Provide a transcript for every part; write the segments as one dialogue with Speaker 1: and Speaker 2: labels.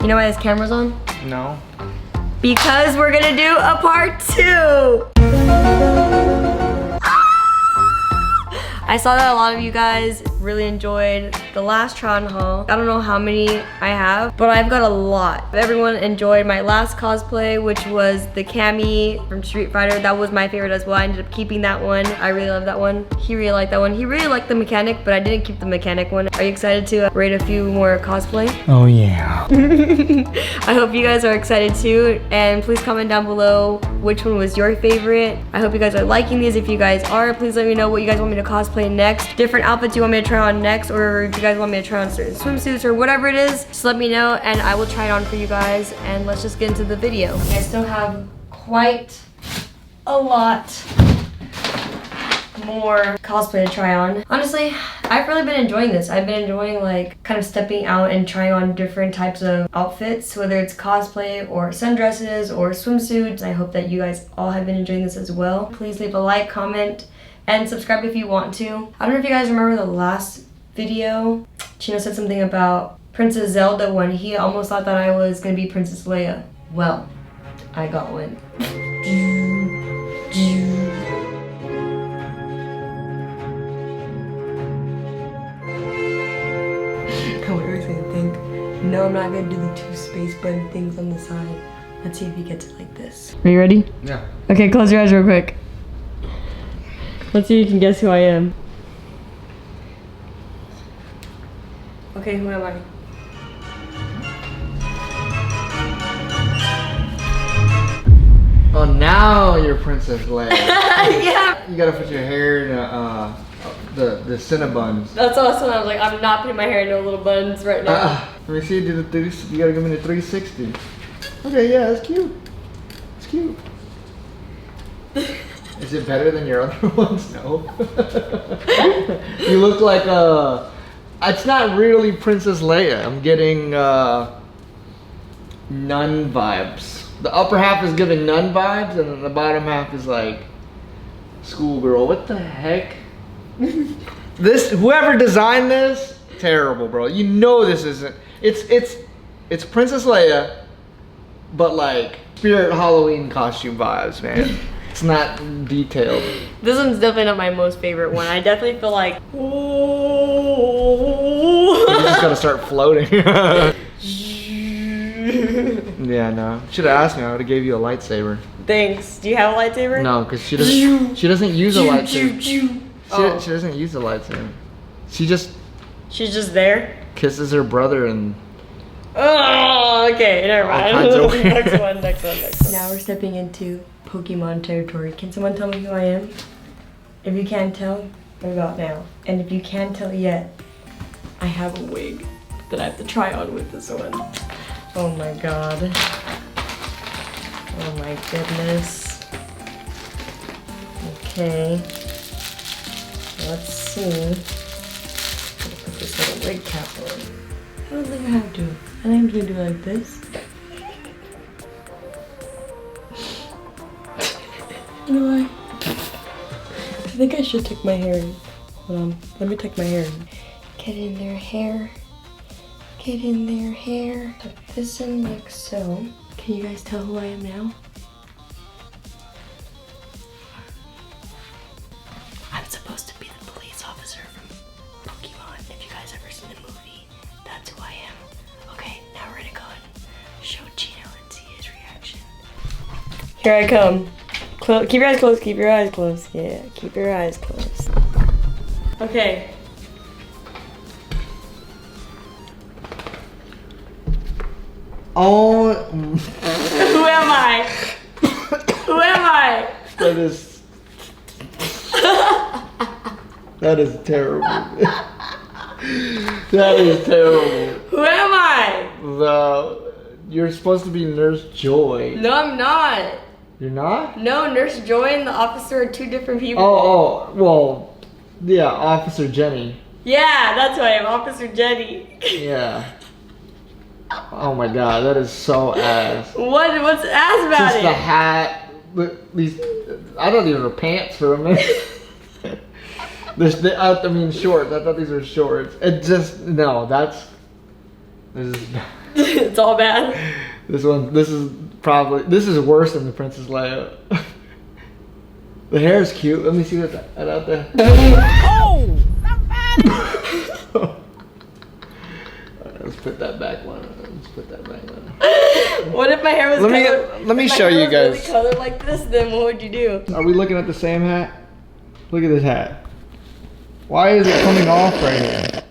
Speaker 1: You know why this camera's on?
Speaker 2: No.
Speaker 1: Because we're gonna do a part 2. I saw that a lot of you guys really enjoyed the last Tron haul. I don't know how many I have, but I've got a lot. Everyone enjoyed my last cosplay, which was the Cammy from Street Fighter. That was my favorite as well. I ended up keeping that one. I really love that one. He really liked that one. He really liked the mechanic, but I didn't keep the mechanic one. Are you excited to rate a few more cosplay?
Speaker 2: Oh yeah.
Speaker 1: I hope you guys are excited too, and please comment down below which one was your favorite. I hope you guys are liking these. If you guys are, please let me know what you guys want me to cosplay next, different outfits you want me to try on next, or if you guys want me to try on certain swimsuits or whatever it is, just let me know and I will try it on for you guys, and let's just get into the video. I still have quite a lot more cosplay to try on. Honestly, I've really been enjoying this. I've been enjoying like kind of stepping out and trying on different types of outfits, whether it's cosplay or sundresses or swimsuits. I hope that you guys all have been enjoying this as well. Please leave a like, comment, and subscribe if you want to. I don't know if you guys remember the last video. Chino said something about Princess Zelda when he almost thought that I was gonna be Princess Leia. Well, I got one. What are you gonna think? No, I'm not gonna do the 2 space button things on the side. Let's see if he gets it like this. Are you ready?
Speaker 2: Yeah.
Speaker 1: Okay, close your eyes real quick. Let's see if you can guess who I am. Okay, who am I?
Speaker 2: Oh, now you're Princess Leia.
Speaker 1: Yeah.
Speaker 2: You gotta put your hair in the Cinnabuns.
Speaker 1: That's awesome. I was like, I'm not putting my hair in no little buns right now.
Speaker 2: Let me see. You gotta give me the 360. Okay, yeah, that's cute. It's cute. Is it better than your other ones? No. You look like it's not really Princess Leia. I'm getting nun vibes. The upper half is giving nun vibes, and then the bottom half is like schoolgirl. What the heck? Whoever designed this, terrible, bro. You know this isn't. It's Princess Leia, but like Spirit Halloween costume vibes, man. It's not detailed.
Speaker 1: This one's definitely not my most favorite one. I definitely feel like,
Speaker 2: You just gotta start floating. Yeah, no. Should have asked me. I would have gave you a lightsaber.
Speaker 1: Thanks. Do you have a lightsaber?
Speaker 2: No, because she doesn't. She doesn't use a lightsaber. She
Speaker 1: Oh.
Speaker 2: doesn't use a lightsaber. She's
Speaker 1: just there?
Speaker 2: kisses her brother and.
Speaker 1: Oh, okay, never mind.
Speaker 2: All kinds of weird.
Speaker 1: Next one. Now we're stepping into Pokemon territory. Can someone tell me who I am? If you can't tell, what about now? And if you can't tell yet, I have a wig that I have to try on with this one. Oh my god. Oh my goodness. Okay. Let's see. Put this little wig cap on. I don't think I have to. I think I'm gonna do it like this. You know what? I think I should take my hair in. Hold on. Let me take my hair in. Get in their hair. Get in their hair. Put this in like so. Can you guys tell who I am now? I'm supposed to be the police officer from Pokemon. If you guys ever seen the movie, that's who I am. Okay, now we're gonna go and show Chino and see his reaction. Here I come. Keep your eyes closed, keep your eyes closed. Yeah, keep your eyes closed. Okay.
Speaker 2: Oh.
Speaker 1: Who am I? Who am I?
Speaker 2: That is. That is terrible. That is terrible.
Speaker 1: Who am I?
Speaker 2: You're supposed to be Nurse Joy.
Speaker 1: No, I'm not.
Speaker 2: You're not?
Speaker 1: No, Nurse Joy and the officer are 2 different people.
Speaker 2: Oh, well, yeah, Officer Jenny.
Speaker 1: Yeah, that's who I am, Officer Jenny.
Speaker 2: Yeah. Oh my god, that is so ass.
Speaker 1: What's ass about
Speaker 2: Just
Speaker 1: it?
Speaker 2: the hat, these, I thought these were pants for a minute. I mean shorts, I thought these were shorts. It just, no, this is
Speaker 1: It's all bad.
Speaker 2: This is worse than the Princess Leia. The hair is cute. Let me see that out there. Oh! Alright, let's put that back one.
Speaker 1: What if my hair was
Speaker 2: Let me show you guys.
Speaker 1: Really colored like this, then what would you do?
Speaker 2: Are we looking at the same hat? Look at this hat. Why is it coming off right here?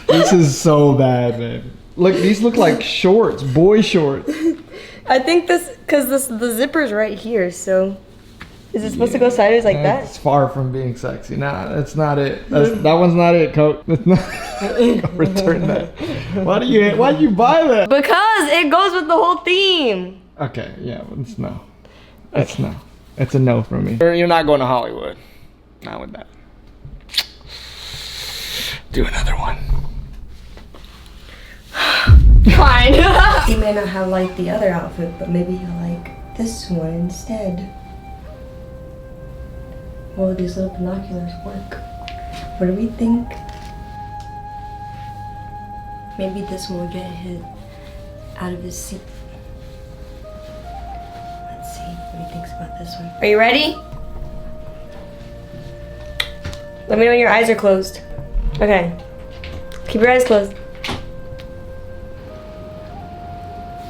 Speaker 2: This is so bad, man. Look, these look like shorts, boy shorts.
Speaker 1: I think because the zipper's right here, so is it supposed to go sideways like that?
Speaker 2: It's far from being sexy. Nah, that's not it. That one's not it, Coke. That's not. Return that. Why do you buy that?
Speaker 1: Because it goes with the whole theme.
Speaker 2: Okay, yeah, it's no. It's no. It's a no from me. You're not going to Hollywood. Not with that. Do another one.
Speaker 1: Fine. He may not have liked the other outfit, but maybe he'll like this one instead. Will these little binoculars work? What do we think? Maybe this one will get him out of his seat. Let's see what he thinks about this one. Are you ready? Let me know when your eyes are closed. Okay. Keep your eyes closed.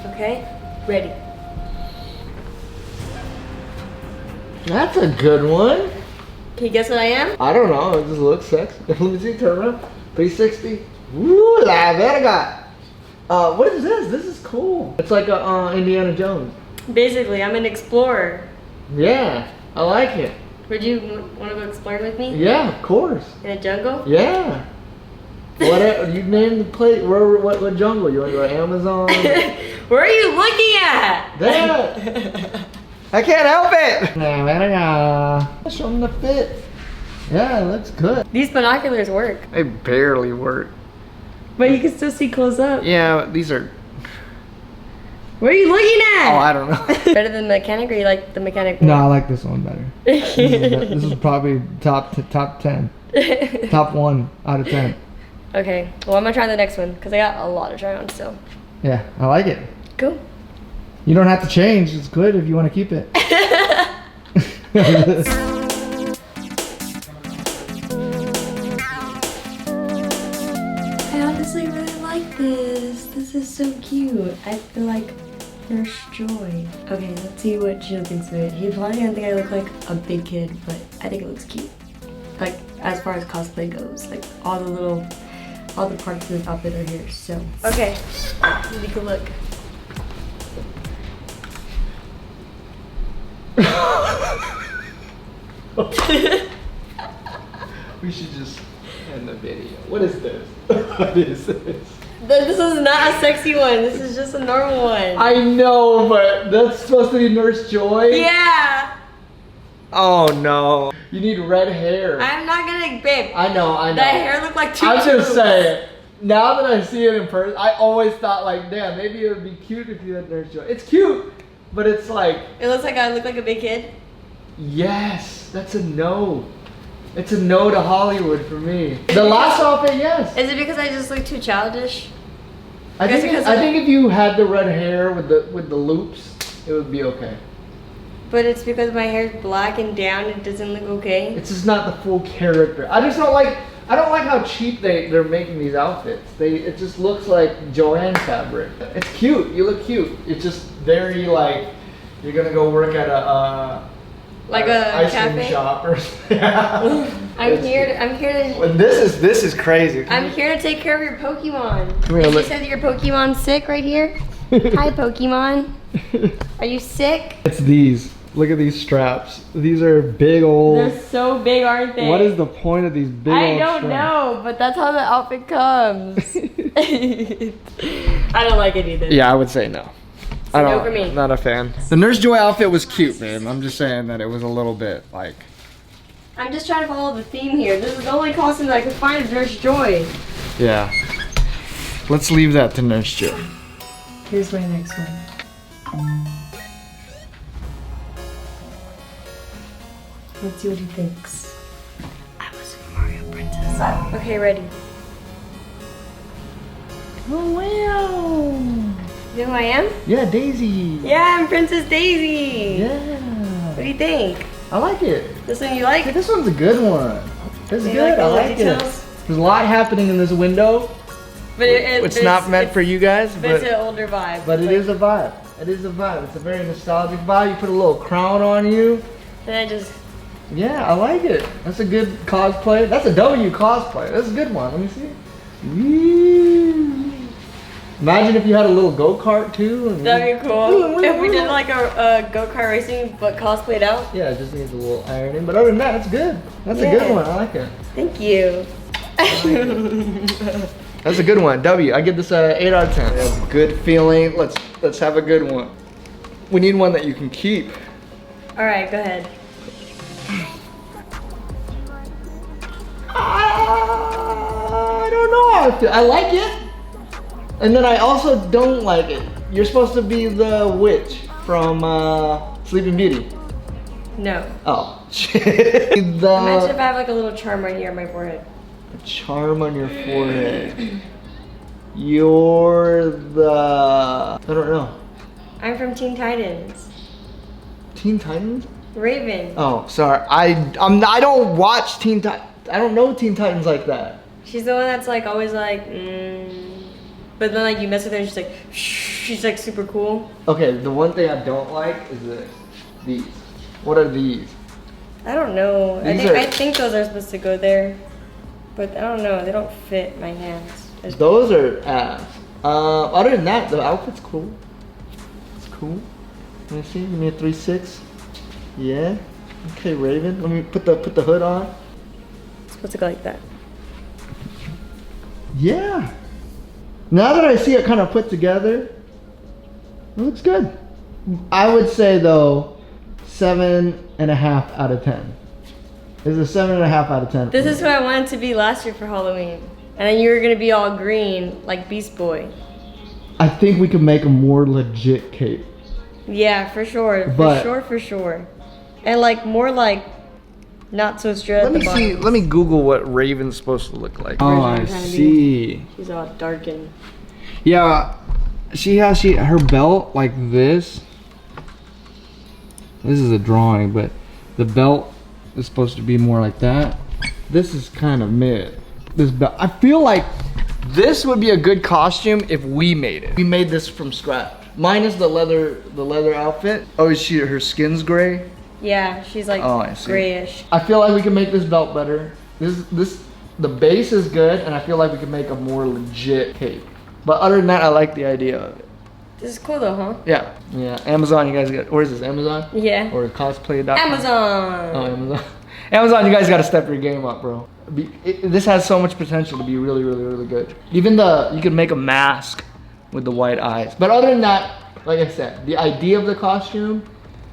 Speaker 1: Okay, ready.
Speaker 2: That's a good one.
Speaker 1: Can you guess what I am?
Speaker 2: I don't know. It just looks sexy. Let me see. Turn around. 360. Woo la verga. What is this? This is cool. It's like a Indiana Jones.
Speaker 1: Basically, I'm an explorer.
Speaker 2: Yeah, I like it.
Speaker 1: Would you want to go exploring with me?
Speaker 2: Yeah, of course.
Speaker 1: In a jungle?
Speaker 2: Yeah. What you name the place? What jungle? You want to go to Amazon?
Speaker 1: Where are you looking at?
Speaker 2: There. I can't help it. Show them the fit. Yeah, it looks good.
Speaker 1: These binoculars work.
Speaker 2: They barely work.
Speaker 1: But you can still see close up.
Speaker 2: Yeah, these are.
Speaker 1: Where are you looking at?
Speaker 2: Oh, I don't know.
Speaker 1: Better than the mechanic, or you like the mechanic
Speaker 2: more? No, I like this one better. This is probably top 10. Top 1 out of 10.
Speaker 1: Okay, well I'm gonna try the next one because I got a lot to try on still.
Speaker 2: Yeah, I like it.
Speaker 1: Cool.
Speaker 2: You don't have to change. It's good if you want to keep it.
Speaker 1: I honestly really like this. This is so cute. I feel like Nurse Joy. Okay, let's see what Gino thinks of it. He's probably gonna think I look like a big kid, but I think it looks cute. Like, as far as cosplay goes, like all the parts of this outfit are here, so. Okay, take a look.
Speaker 2: We should just end the video. What is this? What is this?
Speaker 1: This is not a sexy one. This is just a normal one.
Speaker 2: I know, but that's supposed to be Nurse Joy?
Speaker 1: Yeah.
Speaker 2: Oh no. You need red hair.
Speaker 1: I'm not gonna, babe.
Speaker 2: I know.
Speaker 1: That hair looked like two
Speaker 2: I'm
Speaker 1: tubes.
Speaker 2: just saying. Now that I see it in person, I always thought like, damn, maybe it would be cute if you had Nurse Joy. It's cute, but it's like.
Speaker 1: It looks like I look like a big kid?
Speaker 2: Yes, that's a no. It's a no to Hollywood for me. The last outfit, yes.
Speaker 1: Is it because I just look too childish?
Speaker 2: I think if you had the red hair with the loops, it would be okay.
Speaker 1: But it's because my hair's black and down, it doesn't look okay?
Speaker 2: It's just not the full character. I don't like how cheap they're making these outfits. It just looks like Joanne fabric. It's cute, you look cute. It's just very like, you're gonna go work at a ice
Speaker 1: cafe
Speaker 2: cream shop or something. Yeah.
Speaker 1: I'm here to
Speaker 2: Well, this is crazy.
Speaker 1: I'm here to take care of your Pokemon.
Speaker 2: Come here,
Speaker 1: You said your Pokemon's sick right here? Hi Pokemon. Are you sick?
Speaker 2: It's these. Look at these straps. These are big old.
Speaker 1: They're so big, aren't they?
Speaker 2: What is the point of these big old
Speaker 1: I don't know, but that's how the outfit comes. I don't like it either.
Speaker 2: Yeah, I would say no. I don't.
Speaker 1: No for me.
Speaker 2: Not a fan. The Nurse Joy outfit was cute, man. I'm just saying that it was a little bit like.
Speaker 1: I'm just trying to follow the theme here. This is the only costume that I could find is Nurse Joy.
Speaker 2: Yeah. Let's leave that to Nurse Joy.
Speaker 1: Here's my next one. Let's see what he thinks. I'm a Super Mario princess. Okay, ready.
Speaker 2: Oh wow.
Speaker 1: You know who I am?
Speaker 2: Yeah, Daisy.
Speaker 1: Yeah, I'm Princess Daisy.
Speaker 2: Yeah.
Speaker 1: What do you think?
Speaker 2: I like it.
Speaker 1: This one you like?
Speaker 2: Hey, this one's a good one. This is
Speaker 1: You
Speaker 2: good.
Speaker 1: like
Speaker 2: I
Speaker 1: all the
Speaker 2: like it.
Speaker 1: details?
Speaker 2: There's a lot happening in this window.
Speaker 1: But
Speaker 2: It's not meant for you guys,
Speaker 1: but it's an older vibe.
Speaker 2: But
Speaker 1: It's
Speaker 2: it is a vibe. It is a vibe. It's a very nostalgic vibe. You put a little crown on you.
Speaker 1: And I just.
Speaker 2: Yeah, I like it. That's a good cosplay. That's a W cosplay. That's a good one. Let me see. Woo. Imagine if you had a little go-kart too.
Speaker 1: That'd be cool. If we did like a go-kart racing but cosplayed out.
Speaker 2: Yeah, it just needs a little ironing. But other than that, it's good. That's a good one. I like it.
Speaker 1: Thank you.
Speaker 2: That's a good one. W. I give this a 8 out of 10. I have a good feeling. Let's have a good one. We need one that you can keep.
Speaker 1: All right, go ahead.
Speaker 2: I don't know how I feel. I like it. And then I also don't like it. You're supposed to be the witch from Sleeping Beauty.
Speaker 1: No.
Speaker 2: Oh, shit.
Speaker 1: Imagine if I have like a little charm right here on my forehead.
Speaker 2: A charm on your forehead. You're the... I don't know.
Speaker 1: I'm from Teen Titans.
Speaker 2: Teen Titans?
Speaker 1: Raven.
Speaker 2: Oh, sorry. I don't watch Teen Titans. I don't know Teen Titans like that.
Speaker 1: She's the one that's like always like, but then like you mess with her and she's like, she's like super cool.
Speaker 2: Okay, the one thing I don't like is these. What are these?
Speaker 1: I don't know.
Speaker 2: These
Speaker 1: I think those are supposed to go there, but I don't know. They don't fit my hands.
Speaker 2: Those are ass. Other than that, the outfit's cool. It's cool. Let me see. Give me a 3-6. Yeah. Okay, Raven. Let me put the hood on.
Speaker 1: It's supposed to go like that.
Speaker 2: Yeah. Now that I see it kind of put together, it looks good. I would say though, 7.5 out of 10. This is a 7.5 out of 10.
Speaker 1: This is who I wanted to be last year for Halloween. And then you were gonna be all green, like Beast Boy.
Speaker 2: I think we could make a more legit cape.
Speaker 1: Yeah, for sure. For sure. And like more like not so straight at the bottom.
Speaker 2: See. Let me Google what Raven's supposed to look like.
Speaker 1: Oh, I
Speaker 2: see.
Speaker 1: She's all darkened.
Speaker 2: Yeah, her belt like this. This is a drawing, but the belt is supposed to be more like that. This is kind of mid. This belt, I feel like this would be a good costume if we made it. We made this from scratch. Minus the leather outfit. Oh, her skin's gray?
Speaker 1: Yeah, she's like grayish.
Speaker 2: I feel like we can make this belt better. The base is good, and I feel like we can make a more legit cape. But other than that, I like the idea of it.
Speaker 1: This is cool though, huh?
Speaker 2: Yeah. Amazon, you guys got, where is this, Amazon?
Speaker 1: Yeah.
Speaker 2: Or cosplay.com?
Speaker 1: Amazon!
Speaker 2: Oh, Amazon. Amazon, you guys gotta step your game up, bro. This has so much potential to be really, really, really good. Even you can make a mask with the white eyes. But other than that, like I said, the idea of the costume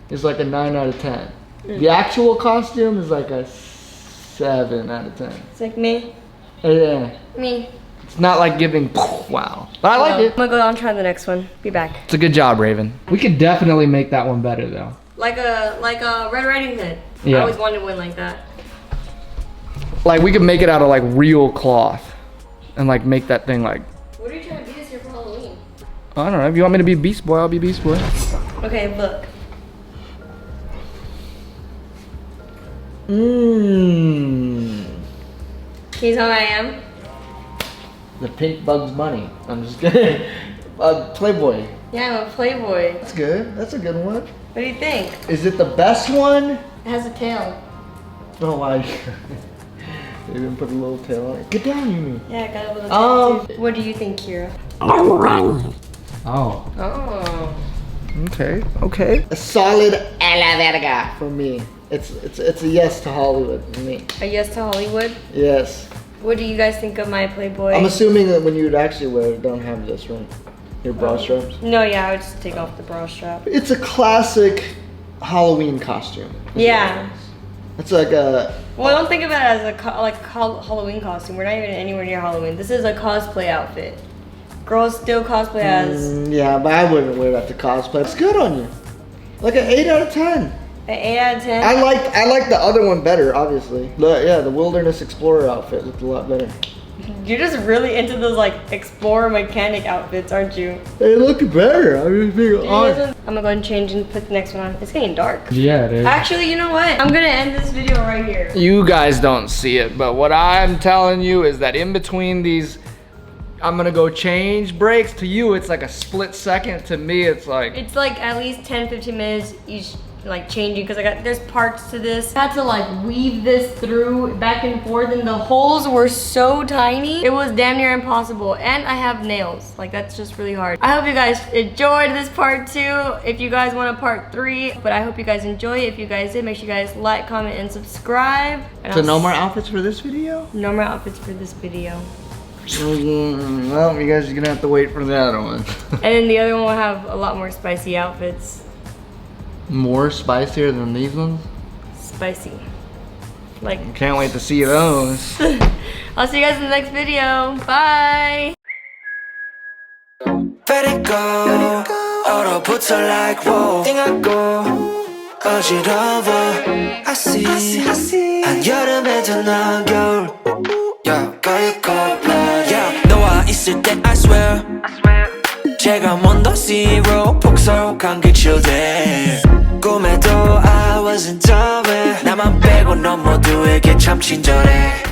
Speaker 2: is like a 9 out of 10. The actual costume is like a 7 out of 10.
Speaker 1: It's like me.
Speaker 2: Yeah.
Speaker 1: Me.
Speaker 2: It's not like giving wow. But I like it.
Speaker 1: I'm gonna go on and try the next one. Be back.
Speaker 2: It's a good job, Raven. We could definitely make that one better though.
Speaker 1: Like a Red Riding Hood.
Speaker 2: Yeah.
Speaker 1: I always wanted one like that.
Speaker 2: Like we could make it out of like real cloth and like make that thing like.
Speaker 1: What are you trying to be this year for Halloween?
Speaker 2: I don't know. If you want me to be Beast Boy, I'll be Beast Boy.
Speaker 1: Okay, look.
Speaker 2: Mmm.
Speaker 1: Can you tell who I am?
Speaker 2: The pink Bugs Bunny. I'm just kidding. Playboy.
Speaker 1: Yeah, I'm a Playboy.
Speaker 2: That's good. That's a good one.
Speaker 1: What do you think?
Speaker 2: Is it the best one?
Speaker 1: It has a tail.
Speaker 2: Oh, why? They didn't put a little tail on it. Get down, you mean?
Speaker 1: Yeah, I got a little tail too. What do you think, Kira?
Speaker 2: Oh.
Speaker 1: Oh.
Speaker 2: Okay. Okay. A solid a la verga for me. It's a yes to Hollywood for me.
Speaker 1: A yes to Hollywood?
Speaker 2: Yes.
Speaker 1: What do you guys think of my Playboy?
Speaker 2: I'm assuming that when you would actually wear it, don't have this, right? Your bra straps?
Speaker 1: No, yeah, I would just take off the bra strap.
Speaker 2: It's a classic Halloween costume.
Speaker 1: Yeah.
Speaker 2: It's like a...
Speaker 1: Well, don't think of it as a Halloween costume. We're not even anywhere near Halloween. This is a cosplay outfit. Girls still cosplay as...
Speaker 2: yeah, but I wouldn't wear that to cosplay. It's good on you. Like an 8 out of 10.
Speaker 1: An 8 out of 10?
Speaker 2: I like the other one better, obviously. Yeah, the Wilderness Explorer outfit looked a lot better.
Speaker 1: You're just really into those like explorer mechanic outfits, aren't you?
Speaker 2: They look better. I'm just being honest.
Speaker 1: I'm gonna go and change and put the next one on. It's getting dark.
Speaker 2: Yeah, it is.
Speaker 1: Actually, you know what? I'm gonna end this video right here.
Speaker 2: You guys don't see it, but what I'm telling you is that in between these, I'm gonna go change breaks. To you, it's like a split second. To me, it's like
Speaker 1: at least 10-15 minutes each, like changing, because there's parts to this. I had to like weave this through back and forth, and the holes were so tiny. It was damn near impossible. And I have nails. Like, that's just really hard. I hope you guys enjoyed this part 2. If you guys want a part 3, but I hope you guys enjoy it. If you guys did, make sure you guys like, comment, and subscribe. And
Speaker 2: so no more outfits for this video?
Speaker 1: No more outfits for this video.
Speaker 2: Well, you guys are gonna have to wait for the other one.
Speaker 1: And then the other one will have a lot more spicy outfits.
Speaker 2: More spicier than these ones?
Speaker 1: Spicy. Like,
Speaker 2: can't wait to see those.
Speaker 1: I'll see you guys in the next video. Bye.
Speaker 3: Let it go. 얼어붙어 like whoa. 띵하고 어지러워. I see. 한여름에도 넌 겨울. Yeah, yeah. 너와 있을 때 I swear. 제가 먼저 zero 폭설한 그 children. 꿈에도 I wasn't aware. 나만 빼고 넌 모두에게 참 친절해.